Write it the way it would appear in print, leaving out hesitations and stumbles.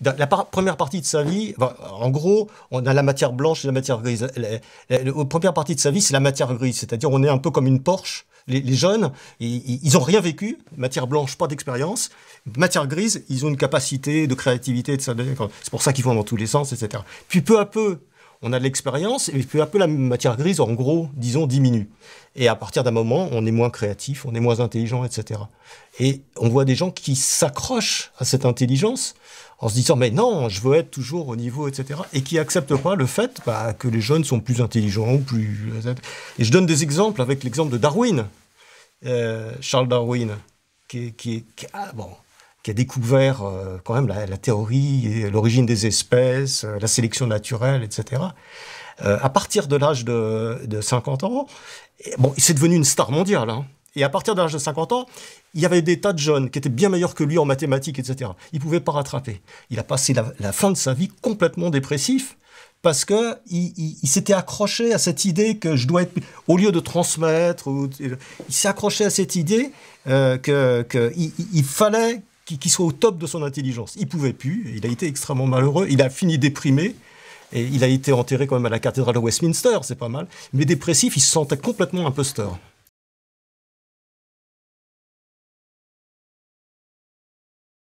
Dans la première partie de sa vie, en gros, on a la matière blanche et la matière grise. La première partie de sa vie, c'est la matière grise, c'est-à-dire on est un peu comme une Porsche. Les jeunes, ils ont rien vécu. Matière blanche, pas d'expérience. Matière grise, ils ont une capacité de créativité. C'est pour ça qu'ils vont dans tous les sens, etc. Puis peu à peu, on a de l'expérience, et peu à peu, la matière grise, en gros, disons, diminue. Et à partir d'un moment, on est moins créatif, on est moins intelligent, etc. Et on voit des gens qui s'accrochent à cette intelligence en se disant mais non, je veux être toujours au niveau, etc. Et qui acceptent pas le fait que les jeunes sont plus intelligents, plus. Et je donne des exemples avec l'exemple de Darwin, Charles Darwin, qui a découvert quand même la théorie et l'origine des espèces, la sélection naturelle, etc. À partir de l'âge de 50 ans, c'est devenu une star mondiale, hein. Et à partir de l'âge de 50 ans, il y avait des tas de jeunes qui étaient bien meilleurs que lui en mathématiques, etc. Il ne pouvait pas rattraper. Il a passé la fin de sa vie complètement dépressif parce qu'il s'était accroché à cette idée que je dois être... Au lieu de transmettre, il s'est accroché à cette idée qu'il fallait qu'il soit au top de son intelligence. Il ne pouvait plus, il a été extrêmement malheureux, il a fini déprimé. Et il a été enterré quand même à la cathédrale de Westminster, c'est pas mal. Mais dépressif, il se sentait complètement imposteur.